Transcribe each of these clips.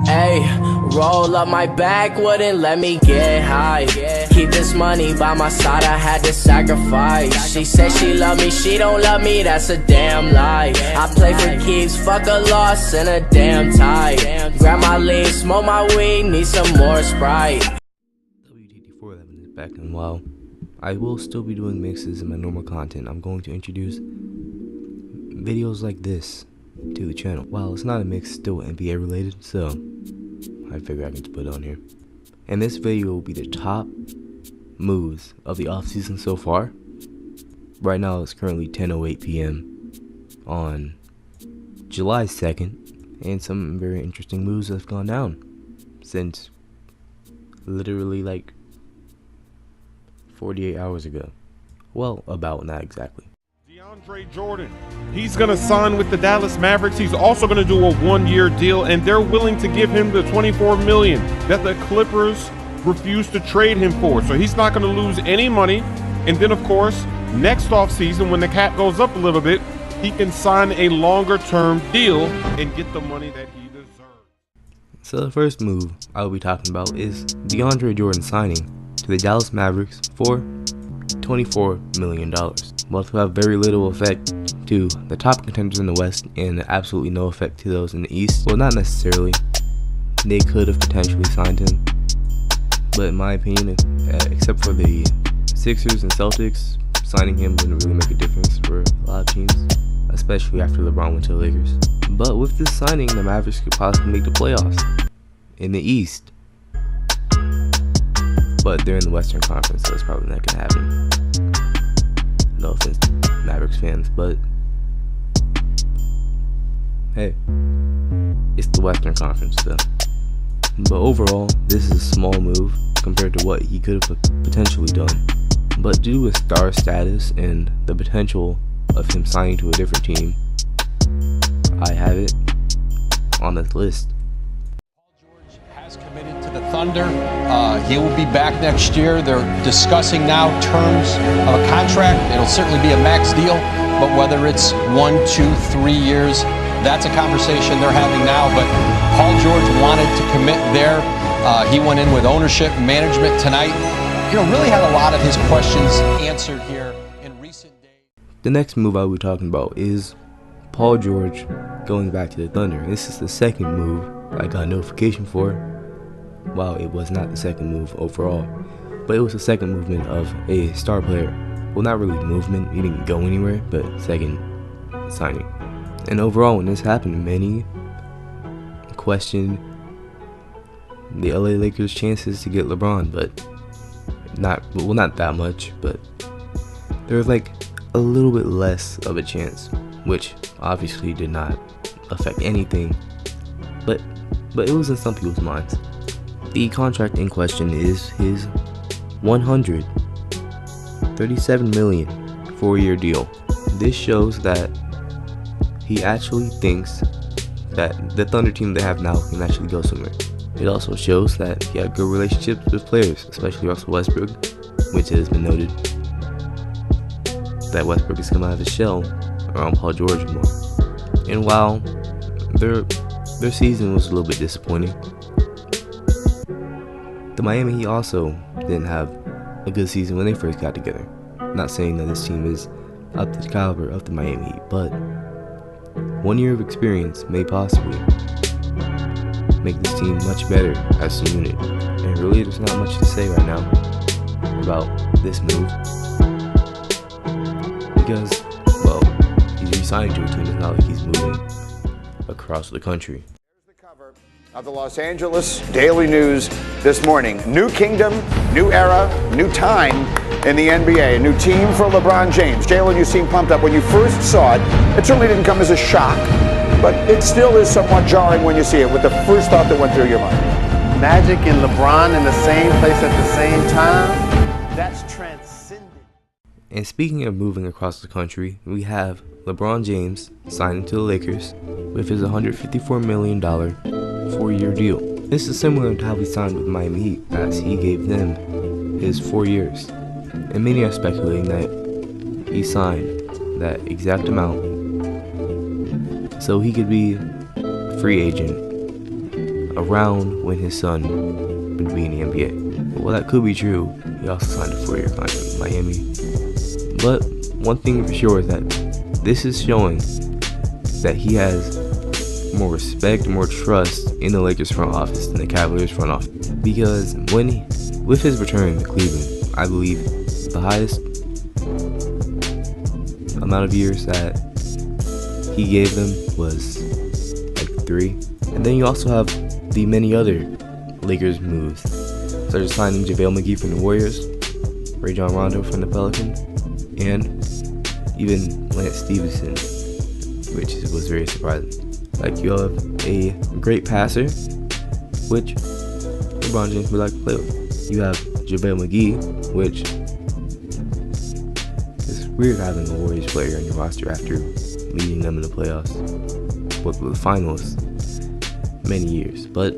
Hey, roll up my back, wouldn't let me get high. Keep this money by my side, I had to sacrifice. She said she love me, she don't love me, that's a damn lie. I play for keeps, fuck a loss and a damn tie. Grab my lean, smoke my weed, need some more Sprite. WTT411 is back, and while I will still be doing mixes in my normal content, I'm going to introduce videos like this to the channel. While it's not a mix, still NBA related, so I figure I can just put it on here. And this video will be the top moves of the offseason so far. Right now it's currently 10:08 p.m. on July 2nd, and some very interesting moves have gone down since literally like 48 hours ago. Well, about, not exactly. DeAndre Jordan, he's going to sign with the Dallas Mavericks. He's also going to do a one-year deal, and they're willing to give him the $24 million that the Clippers refused to trade him for. So he's not going to lose any money. And then, of course, next offseason, when the cap goes up a little bit, he can sign a longer-term deal and get the money that he deserves. So the first move I will be talking about is DeAndre Jordan signing to the Dallas Mavericks for $24 million. While it will have very little effect to the top contenders in the West and absolutely no effect to those in the East. Well, not necessarily. They could have potentially signed him, but in my opinion, except for the Sixers and Celtics, signing him wouldn't really make a difference for a lot of teams, especially after LeBron went to the Lakers. But with this signing, the Mavericks could possibly make the playoffs in the East. But they're in the Western Conference, so it's probably not gonna happen. No offense to Mavericks fans, but hey, it's the Western Conference though. But overall, this is a small move compared to what he could have potentially done. But due to his star status and the potential of him signing to a different team, I have it on this list. Has committed to the Thunder. He will be back next year. They're discussing now terms of a contract. It'll certainly be a max deal, but whether it's 1, 2, 3 years, that's a conversation they're having now. But Paul George wanted to commit there. He went in with ownership and management tonight. Really had a lot of his questions answered here in recent days. The next move I will be talking about is Paul George going back to the Thunder. This is the second move I got notification for. While it was not the second move overall, but it was the second movement of a star player. Well, not really movement, he didn't go anywhere, but second signing. And overall, when this happened, many questioned the LA Lakers' chances to get LeBron, but not that much, but there was like a little bit less of a chance, which obviously did not affect anything, but it was in some people's minds. The contract in question is his $137 million 4-year deal. This shows that he actually thinks that the Thunder team they have now can actually go somewhere. It also shows that he had good relationships with players, especially Russell Westbrook, which has been noted that Westbrook has come out of his shell around Paul George more. And while their season was a little bit disappointing, the Miami Heat also didn't have a good season when they first got together. I'm not saying that this team is up to the caliber of the Miami Heat, but 1 year of experience may possibly make this team much better as a unit. And really, there's not much to say right now about this move, because, well, he's re-signing to a team. It's not like he's moving across the country. Of the Los Angeles Daily News this morning. New kingdom, new era, new time in the NBA. A new team for LeBron James. Jalen, you seem pumped up. When you first saw it, it certainly didn't come as a shock, but it still is somewhat jarring when you see it. With the first thought that went through your mind. Magic and LeBron in the same place at the same time. That's transcendent. And speaking of moving across the country, we have LeBron James signing to the Lakers with his $154 million 4-year deal. This is similar to how he signed with Miami Heat, as he gave them his 4 years. And many are speculating that he signed that exact amount so he could be free agent around when his son would be in the NBA. Well, that could be true. He also signed a 4-year contract with Miami. But one thing for sure is that this is showing that he has more respect, more trust in the Lakers front office than the Cavaliers front office. Because with his return to Cleveland, I believe the highest amount of years that he gave them was like 3. And then you also have the many other Lakers moves, such as signing JaVale McGee from the Warriors, Rajon Rondo from the Pelicans, and even Lance Stevenson, which was very surprising. Like, you have a great passer, which LeBron James would like to play with. You have JaVale McGee, which is weird having a Warriors player on your roster after leading them in the playoffs, with the finals many years, but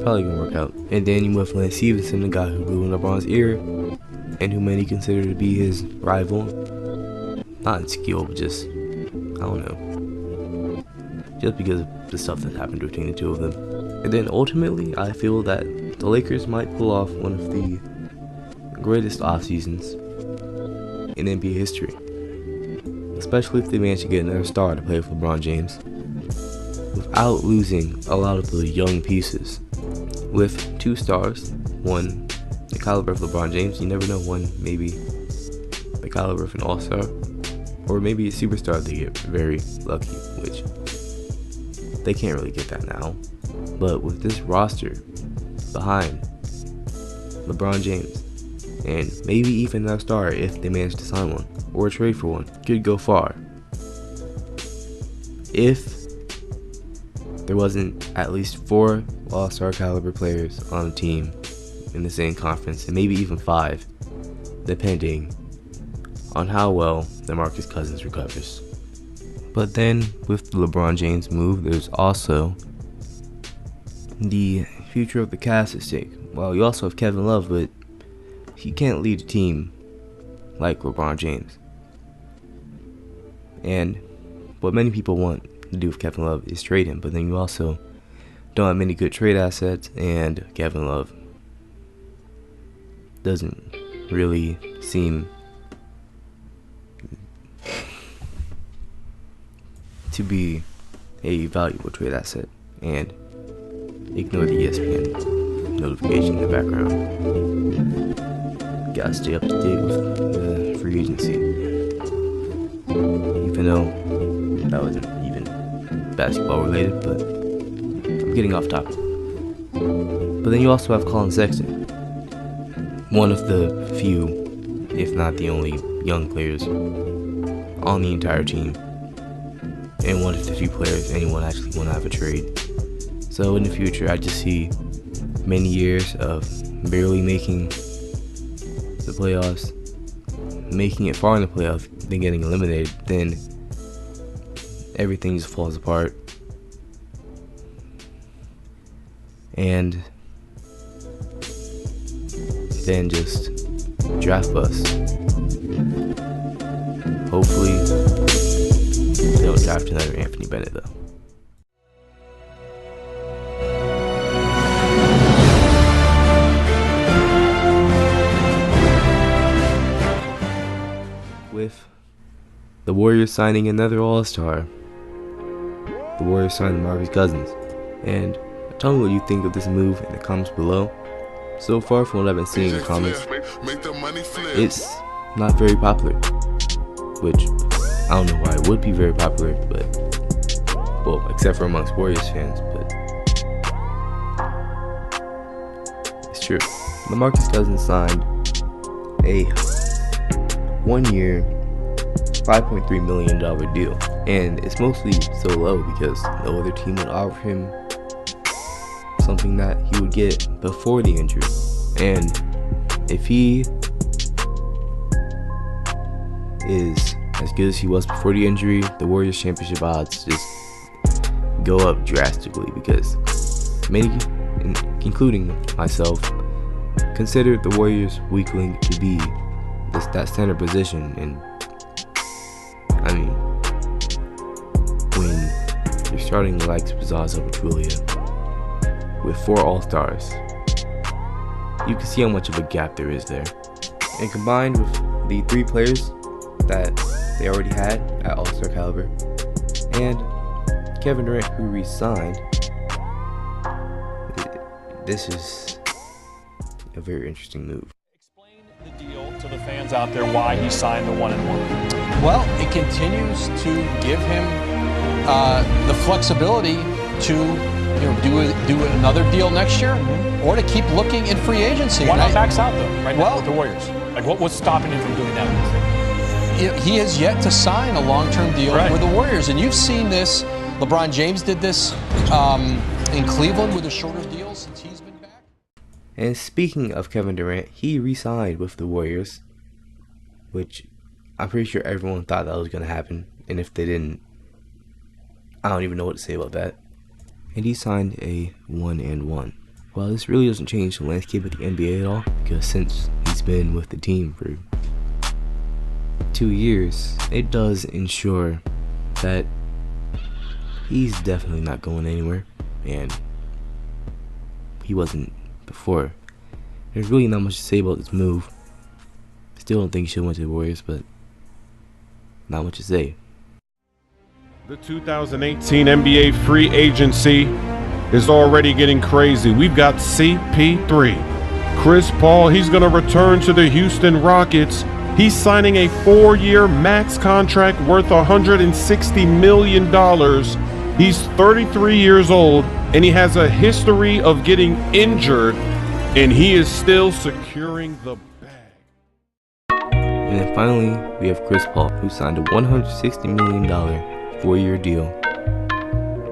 probably gonna work out. And then you have Lance Stevenson, the guy who blew in LeBron's ear, and who many consider to be his rival. Not in skill, but just, I don't know, just because of the stuff that happened between the two of them. And then ultimately, I feel that the Lakers might pull off one of the greatest off seasons in NBA history, especially if they manage to get another star to play with LeBron James, without losing a lot of the young pieces. With 2 stars, one the caliber of LeBron James, you never know, one maybe the caliber of an all-star, or maybe a superstar if they get very lucky, which they can't really get that now. But with this roster behind LeBron James, and maybe even another star if they manage to sign one or trade for one, could go far. If there wasn't at least 4 all-star caliber players on the team in the same conference, and maybe even 5, depending on how well Demarcus Cousins recovers. But then with the LeBron James move, there's also the future of the cast at stake. Well, you also have Kevin Love, but he can't lead a team like LeBron James. And what many people want to do with Kevin Love is trade him, but then you also don't have many good trade assets, and Kevin Love doesn't really seem to be a valuable trade asset. And ignore the ESPN notification in the background. Gotta stay up to date with the free agency, even though that wasn't even basketball related, but I'm getting off topic. But then you also have Colin Sexton, one of the few, if not the only, young players on the entire team, and one of the few players anyone actually want to have a trade. So in the future, I just see many years of barely making the playoffs, making it far in the playoffs, then getting eliminated, then everything just falls apart, and then just draft bust. Hopefully they don't draft another Anthony Bennett though. With the Warriors signing another All-Star, the Warriors signed Demarcus Cousins. And tell me what you think of this move in the comments below. So far, from what I've been seeing in the comments, it's not very popular, which I don't know why it would be very popular, but, well, except for amongst Warriors fans, but it's true. Demarcus Cousins signed a 1-year, $5.3 million deal, and it's mostly so low because no other team would offer him something that he would get before the injury. And if he is as good as he was before the injury, the Warriors championship odds just go up drastically, because many, including myself, consider the Warriors weak link to be that center position. And I mean, when your starting the likes of Zaza Pachulia with 4 All-Stars, you can see how much of a gap there is there. And combined with the 3 players that they already had at All-Star caliber, and Kevin Durant, who re-signed, this is a very interesting move. Explain the deal to the fans out there why he signed the 1-and-1. Well, it continues to give him the flexibility to do another deal next year, or to keep looking in free agency. Why not max out though, right now Well, with the Warriors? Like what's stopping him from doing that? He has yet to sign a long-term deal with the Warriors, and you've seen this. LeBron James did this in Cleveland with a shorter deal since he's been back. And speaking of Kevin Durant, he re-signed with the Warriors, which I'm pretty sure everyone thought that was going to happen, and if they didn't, I don't even know what to say about that. And he signed a 1-and-1. Well, this really doesn't change the landscape of the NBA at all, because since he's been with the team for 2 years, it does ensure that he's definitely not going anywhere, and he wasn't before. There's really not much to say about this move. Still don't think he should have went to the Warriors, but not much to say. The 2018 NBA free agency is already getting crazy. We've got CP3. Chris Paul, he's going to return to the Houston Rockets. He's signing a 4-year max contract worth $160 million. He's 33 years old, and he has a history of getting injured, and he is still securing the bag. And then finally, we have Chris Paul, who signed a $160 million 4-year deal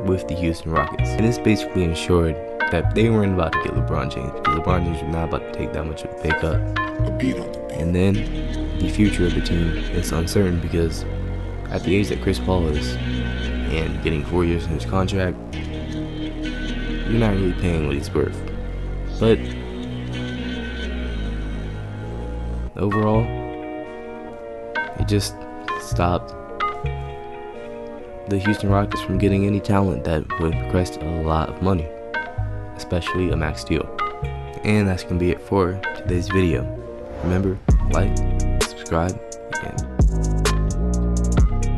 with the Houston Rockets. And this basically ensured that they weren't about to get LeBron James, because LeBron James was not about to take that much of a pay cut. And then the future of the team is uncertain, because at the age that Chris Paul is, and getting 4 years in his contract, you're not really paying what he's worth. But overall, it just stopped the Houston Rockets from getting any talent that would request a lot of money, especially a max deal. And that's going to be it for today's video. Remember, like, subscribe,